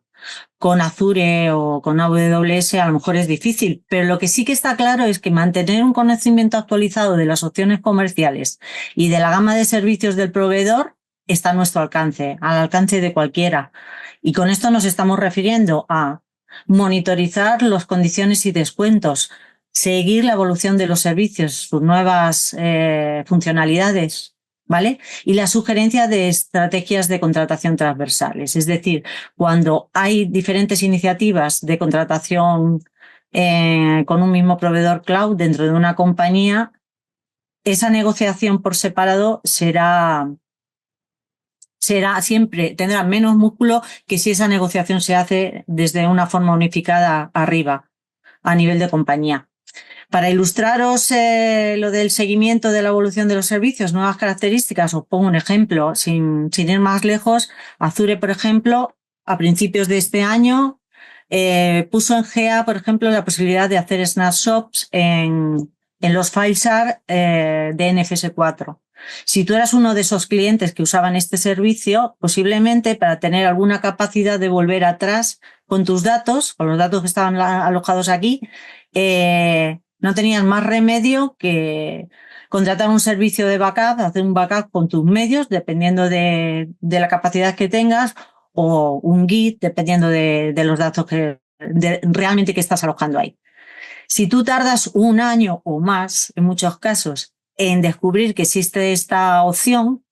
Azure o con AWS a lo mejor es difícil, pero lo que sí que está claro es que mantener un conocimiento actualizado de las opciones comerciales y de la gama de servicios del proveedor está a nuestro alcance, al alcance de cualquiera. Y con esto nos estamos refiriendo a monitorizar las condiciones y descuentos, seguir la evolución de los servicios, sus nuevas funcionalidades, ¿vale? Y la sugerencia de estrategias de contratación transversales. Es decir, cuando hay diferentes iniciativas de contratación con un mismo proveedor cloud dentro de una compañía, esa negociación por separado será siempre, tendrá menos músculo que si esa negociación se hace desde una forma unificada arriba, a nivel de compañía. Para ilustraros lo del seguimiento de la evolución de los servicios, nuevas características, os pongo un ejemplo. Sin ir más lejos, Azure, por ejemplo, a principios de este año, puso en GA, por ejemplo, la posibilidad de hacer snapshots en los FileShare de NFS 4. Si tú eras uno de esos clientes que usaban este servicio, posiblemente para tener alguna capacidad de volver atrás con tus datos, con los datos que estaban alojados aquí, no tenías más remedio que contratar un servicio de backup, hacer un backup con tus medios, dependiendo de la capacidad que tengas, o un Git, dependiendo de los datos realmente que estás alojando ahí. Si tú tardas un año o más, en muchos casos, en descubrir que existe esta opción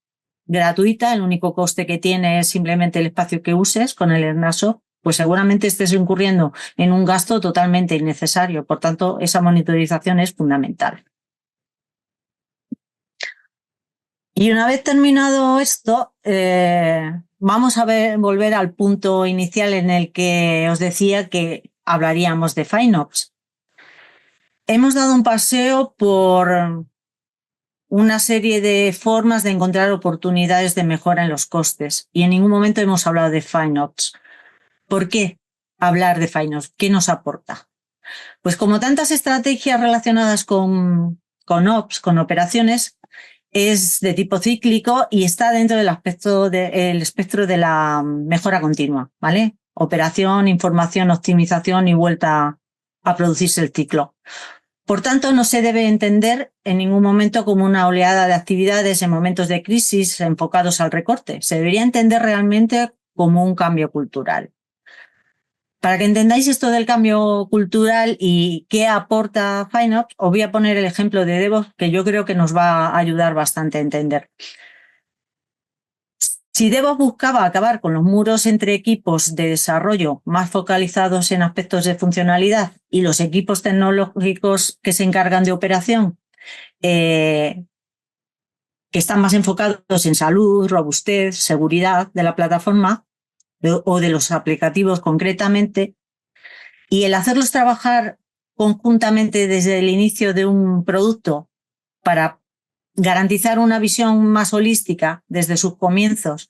gratuita, el único coste que tiene es simplemente el espacio que uses con el Snapshot, pues seguramente estés incurriendo en un gasto totalmente innecesario. Por tanto, esa monitorización es fundamental. Y una vez terminado esto, vamos a volver al punto inicial en el que os decía que hablaríamos de FinOps. Hemos dado un paseo por una serie de formas de encontrar oportunidades de mejora en los costes y en ningún momento hemos hablado de FinOps. ¿Por qué hablar de FinOps? ¿Qué nos aporta? Pues como tantas estrategias relacionadas con Ops, con operaciones, es de tipo cíclico y está dentro del espectro de la mejora continua, ¿vale? Operación, información, optimización y vuelta a producirse el ciclo. Por tanto, no se debe entender en ningún momento como una oleada de actividades en momentos de crisis enfocados al recorte. Se debería entender realmente como un cambio cultural. Para que entendáis esto del cambio cultural y qué aporta FinOps, os voy a poner el ejemplo de DevOps, que yo creo que nos va a ayudar bastante a entender. Si DevOps buscaba acabar con los muros entre equipos de desarrollo más focalizados en aspectos de funcionalidad y los equipos tecnológicos que se encargan de operación, que están más enfocados en salud, robustez, seguridad de la plataforma o de los aplicativos concretamente, y el hacerlos trabajar conjuntamente desde el inicio de un producto para garantizar una visión más holística desde sus comienzos,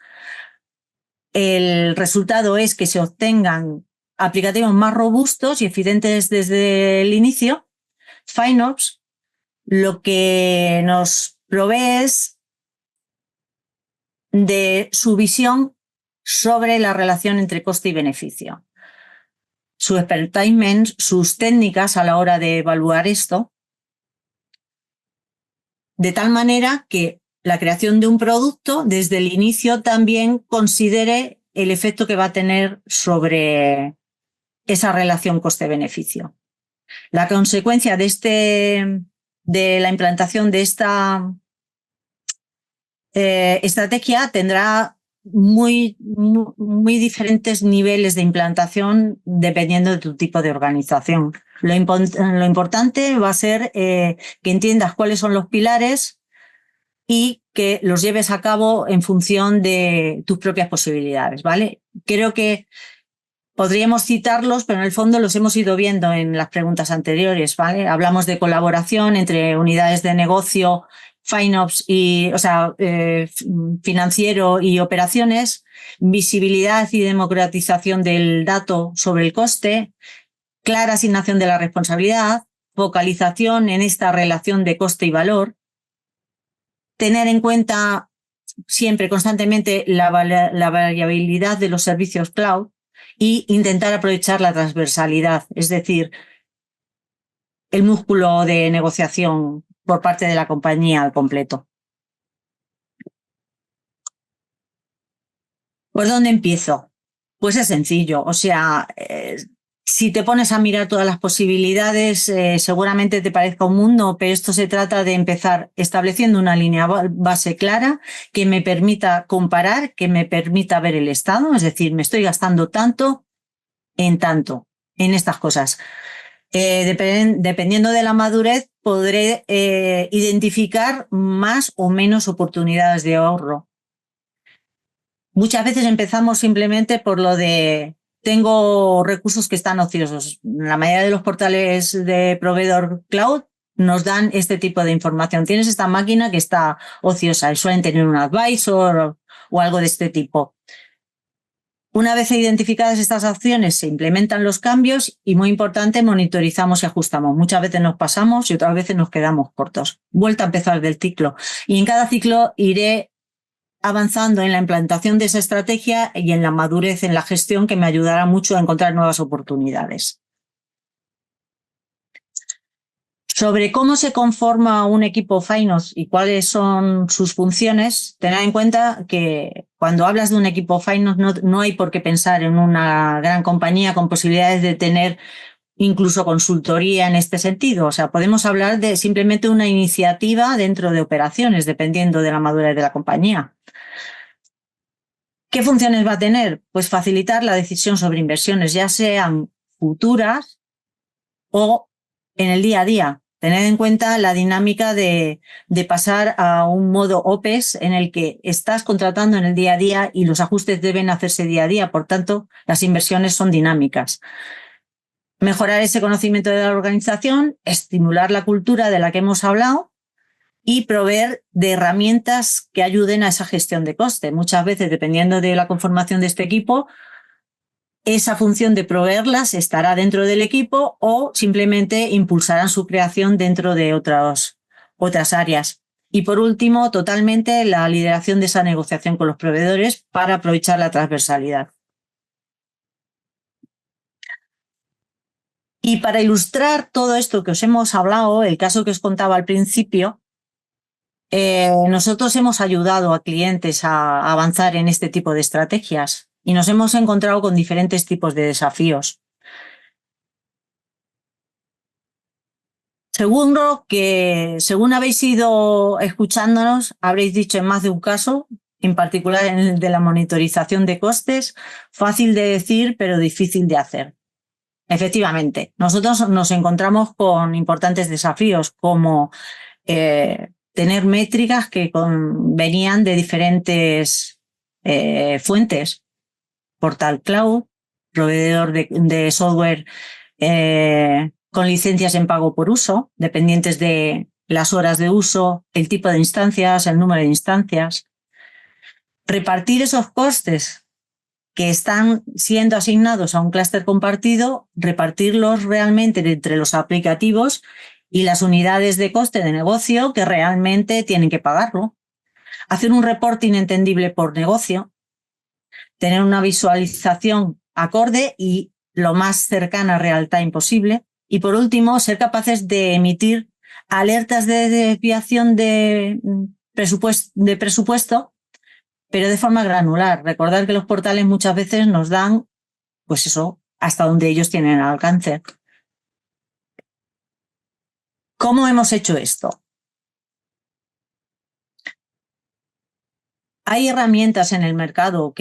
el resultado es que se obtengan aplicativos más robustos y eficientes desde el inicio. FinOps lo que nos provee es de su visión sobre la relación entre coste y beneficio. Su expertise, sus técnicas a la hora de evaluar esto, de tal manera que la creación de un producto desde el inicio también considere el efecto que va a tener sobre esa relación coste-beneficio. La consecuencia de la implantación de esta estrategia tendrá muy diferentes niveles de implantación dependiendo de tu tipo de organización. Lo importante va a ser que entiendas cuáles son los pilares y que los lleves a cabo en función de tus propias posibilidades, ¿vale? Creo que podríamos citarlos, pero en el fondo los hemos ido viendo en las preguntas anteriores, ¿vale? Hablamos de colaboración entre unidades de negocio, FinOps financiero y operaciones, visibilidad y democratización del dato sobre el coste, clara asignación de la responsabilidad, focalización en esta relación de coste y valor, tener en cuenta siempre, constantemente, la variabilidad de los servicios cloud y intentar aprovechar la transversalidad, es decir, el músculo de negociación por parte de la compañía al completo. ¿Por dónde empiezo? Pues es sencillo, o sea, si te pones a mirar todas las posibilidades, seguramente te parezca un mundo, pero esto se trata de empezar estableciendo una línea base clara que me permita comparar, que me permita ver el estado, es decir, me estoy gastando tanto en estas cosas. Dependiendo de la madurez, podré identificar más o menos oportunidades de ahorro. Muchas veces empezamos simplemente por lo de tengo recursos que están ociosos. La mayoría de los portales de proveedor cloud nos dan este tipo de información. Tienes esta máquina que está ociosa y suelen tener un advisor o algo de este tipo. Una vez identificadas estas acciones, se implementan los cambios y, muy importante, monitorizamos y ajustamos. Muchas veces nos pasamos y otras veces nos quedamos cortos. Vuelta a empezar del ciclo. Y en cada ciclo iré avanzando en la implantación de esa estrategia y en la madurez en la gestión, que me ayudará mucho a encontrar nuevas oportunidades. Sobre cómo se conforma un equipo Finance y cuáles son sus funciones, tened en cuenta que cuando hablas de un equipo Finance no hay por qué pensar en una gran compañía con posibilidades de tener incluso consultoría en este sentido. O sea, podemos hablar de simplemente una iniciativa dentro de operaciones, dependiendo de la madurez de la compañía. ¿Qué funciones va a tener? Pues facilitar la decisión sobre inversiones, ya sean futuras o en el día a día. Tened en cuenta la dinámica de pasar a un modo OPEX en el que estás contratando en el día a día y los ajustes deben hacerse día a día. Por tanto, las inversiones son dinámicas. Mejorar ese conocimiento de la organización, estimular la cultura de la que hemos hablado y proveer de herramientas que ayuden a esa gestión de coste. Muchas veces, dependiendo de la conformación de este equipo, esa función de proveerlas estará dentro del equipo o simplemente impulsarán su creación dentro de otras áreas. Y por último, totalmente la lideración de esa negociación con los proveedores para aprovechar la transversalidad. Y para ilustrar todo esto que os hemos hablado, el caso que os contaba al principio, nosotros hemos ayudado a clientes a avanzar en este tipo de estrategias y nos hemos encontrado con diferentes tipos de desafíos. Seguro que, según habéis ido escuchándonos, habréis dicho en más de un caso, en particular en el de la monitorización de costes, fácil de decir pero difícil de hacer. Efectivamente, nosotros nos encontramos con importantes desafíos como tener métricas que venían de diferentes fuentes. Portal cloud, proveedor de software con licencias en pago por uso, dependientes de las horas de uso, el tipo de instancias, el número de instancias. Repartir esos costes que están siendo asignados a un clúster compartido, repartirlos realmente entre los aplicativos y las unidades de coste de negocio que realmente tienen que pagarlo. Hacer un reporting entendible por negocio, tener una visualización acorde y lo más cercana a real time posible. Y por último, ser capaces de emitir alertas de desviación de presupuesto, pero de forma granular. Recordar que los portales muchas veces nos dan, pues eso, hasta donde ellos tienen alcance. ¿Cómo hemos hecho esto? Hay herramientas en el mercado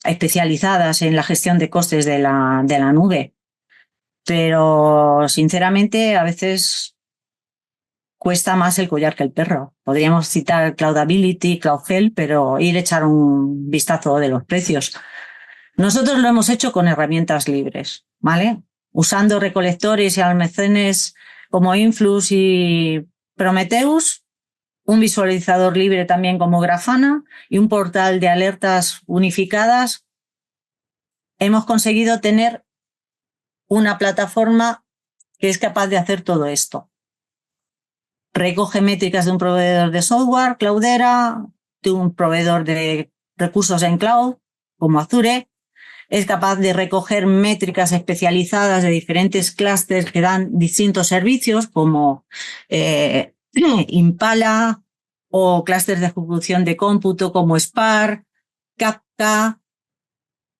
especializadas en la gestión de costes de la nube, pero sinceramente a veces cuesta más el collar que el perro. Podríamos citar Cloudability, CloudHelp, pero ir a echar un vistazo de los precios. Nosotros lo hemos hecho con herramientas libres, ¿vale? Usando recolectores y almacenes como Influx y Prometheus, un visualizador libre también como Grafana y un portal de alertas unificadas. Hemos conseguido tener una plataforma que es capaz de hacer todo esto. recoge métricas de un proveedor de software, Cloudera, de un proveedor de recursos en cloud, como Azure. Es capaz de recoger métricas especializadas de diferentes clústeres que dan distintos servicios, como Impala o clústeres de ejecución de cómputo como Spark, Kafka,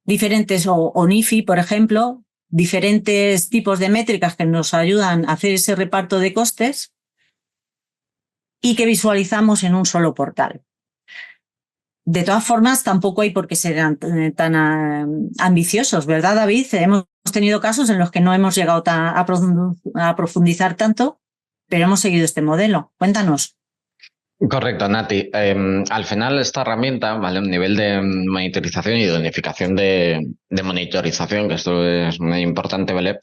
diferentes, o Nifi, por ejemplo, diferentes tipos de métricas que nos ayudan a hacer ese reparto de costes y que visualizamos en un solo portal. De todas formas, tampoco hay por qué ser tan ambiciosos, ¿verdad, David? Hemos tenido casos en los que no hemos llegado a profundizar tanto, pero hemos seguido este modelo. Cuéntanos. Correcto, Nati. Al final esta herramienta, ¿vale? Un nivel de monitorización y de unificación de monitorización, que esto es muy importante, ¿vale?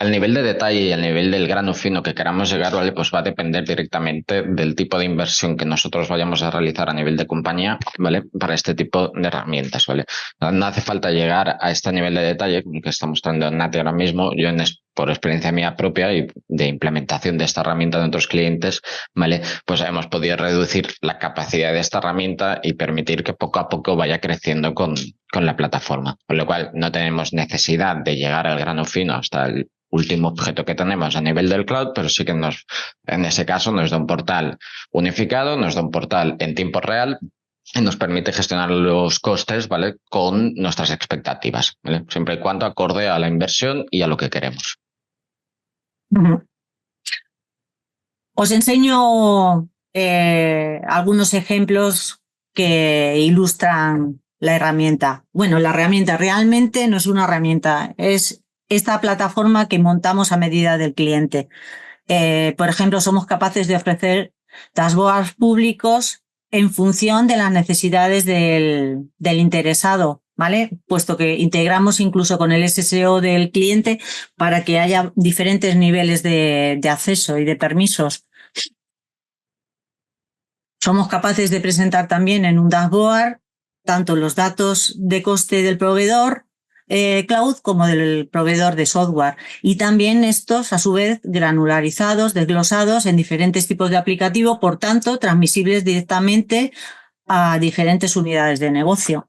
El nivel de detalle y el nivel del grano fino que queramos llegar, ¿vale? Pues va a depender directamente del tipo de inversión que nosotros vayamos a realizar a nivel de compañía, ¿vale? Para este tipo de herramientas, ¿vale? No hace falta llegar a este nivel de detalle que está mostrando Nati ahora mismo. Yo, por experiencia mía propia y de implementación de esta herramienta de otros clientes, ¿vale? Pues hemos podido reducir la capacidad de esta herramienta y permitir que poco a poco vaya creciendo con la plataforma. Con lo cual no tenemos necesidad de llegar al grano fino hasta el último objeto que tenemos a nivel del cloud, pero sí que en ese caso nos da un portal unificado, nos da un portal en tiempo real y nos permite gestionar los costes, ¿vale? Con nuestras expectativas, ¿vale? Siempre y cuando acorde a la inversión y a lo que queremos. Os enseño algunos ejemplos que ilustran la herramienta. Bueno, la herramienta realmente no es una herramienta, es esta plataforma que montamos a medida del cliente. Por ejemplo, somos capaces de ofrecer dashboards públicos en función de las necesidades del interesado, ¿vale? Puesto que integramos incluso con el SSO del cliente para que haya diferentes niveles de acceso y de permisos. Somos capaces de presentar también en un dashboard tanto los datos de coste del proveedor cloud como del proveedor de software, y también estos a su vez granularizados, desglosados en diferentes tipos de aplicativo, por tanto transmisibles directamente a diferentes unidades de negocio.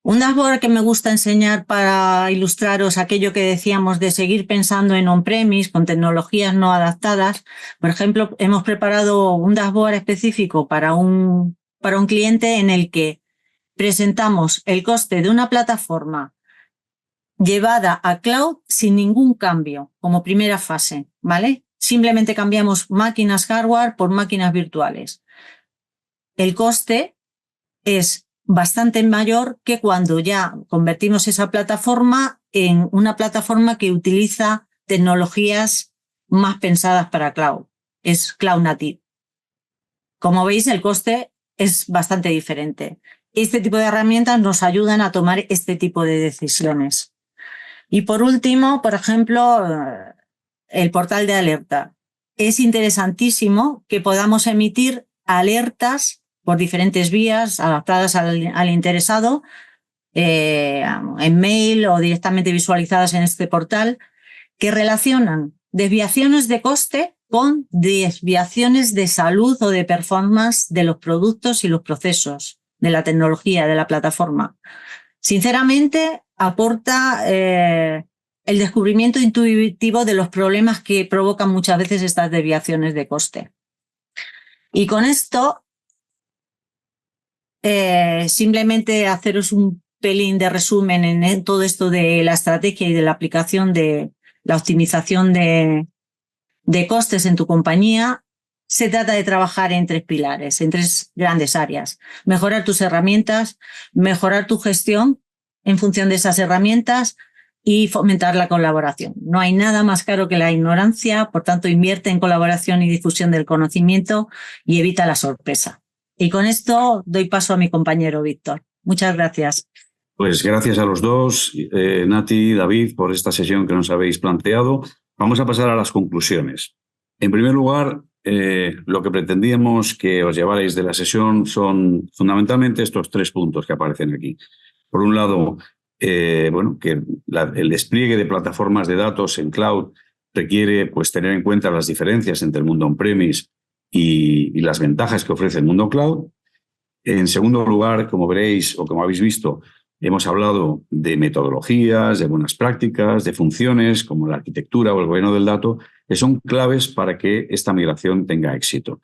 Un dashboard que me gusta enseñar para ilustraros aquello que decíamos de seguir pensando en on-premise con tecnologías no adaptadas. Por ejemplo, hemos preparado un dashboard específico para un cliente en el que presentamos el coste de una plataforma llevada a cloud sin ningún cambio como primera fase, ¿vale? Simplemente cambiamos máquinas hardware por máquinas virtuales. El coste es bastante mayor que cuando ya convertimos esa plataforma en una plataforma que utiliza tecnologías más pensadas para cloud. Es cloud native. Como veis, el coste es bastante diferente. Este tipo de herramientas nos ayudan a tomar este tipo de decisiones. Y por último, por ejemplo, el portal de alerta. Es interesantísimo que podamos emitir alertas por diferentes vías adaptadas al interesado, en mail o directamente visualizadas en este portal, que relacionan desviaciones de coste con desviaciones de salud o de performance de los productos y los procesos, de la tecnología, de la plataforma. Sinceramente, aporta el descubrimiento intuitivo de los problemas que provocan muchas veces estas desviaciones de coste. Y con esto, simplemente haceros un pelín de resumen en todo esto de la estrategia y de la aplicación de la optimización de costes en tu compañía. Se trata de trabajar en 3 pilares, en 3 grandes áreas. Mejorar tus herramientas, mejorar tu gestión en función de esas herramientas y fomentar la colaboración. No hay nada más caro que la ignorancia, por tanto, invierte en colaboración y difusión del conocimiento y evita la sorpresa. Y con esto doy paso a mi compañero Víctor. Muchas gracias. Pues gracias a los dos, Nati y David, por esta sesión que nos habéis planteado. Vamos a pasar a las conclusiones. En primer lugar, lo que pretendíamos que os llevarais de la sesión son fundamentalmente estos 3 puntos que aparecen aquí. Por un lado, que el despliegue de plataformas de datos en cloud requiere pues, tener en cuenta las diferencias entre el mundo on-premise y las ventajas que ofrece el mundo cloud. En segundo lugar, como veréis o como habéis visto, hemos hablado de metodologías, de buenas prácticas, de funciones como la arquitectura o el gobierno del dato, que son claves para que esta migración tenga éxito.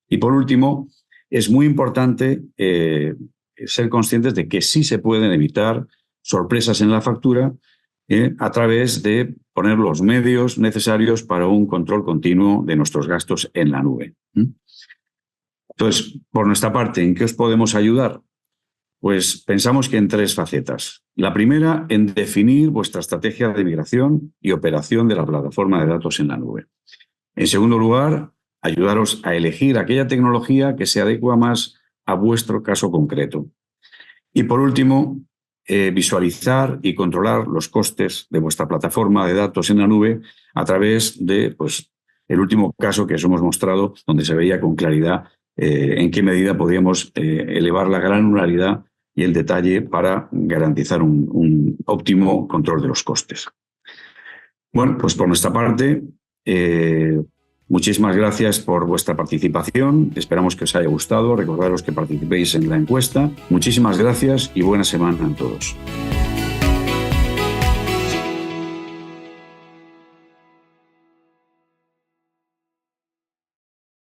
Y por último, es muy importante ser conscientes de que sí se pueden evitar sorpresas en la factura a través de poner los medios necesarios para un control continuo de nuestros gastos en la nube. Entonces, por nuestra parte, ¿en qué os podemos ayudar? Pues pensamos que en 3 facetas. La primera, en definir vuestra estrategia de migración y operación de la plataforma de datos en la nube. En segundo lugar, ayudaros a elegir aquella tecnología que se adecua más a vuestro caso concreto. Y por último, visualizar y controlar los costes de vuestra plataforma de datos en la nube a través de pues, el último caso que os hemos mostrado, donde se veía con claridad en qué medida podríamos elevar la granularidad y el detalle para garantizar un óptimo control de los costes. Bueno, pues por nuestra parte, muchísimas gracias por vuestra participación. Esperamos que os haya gustado. Recordaros que participéis en la encuesta. Muchísimas gracias y buena semana a todos.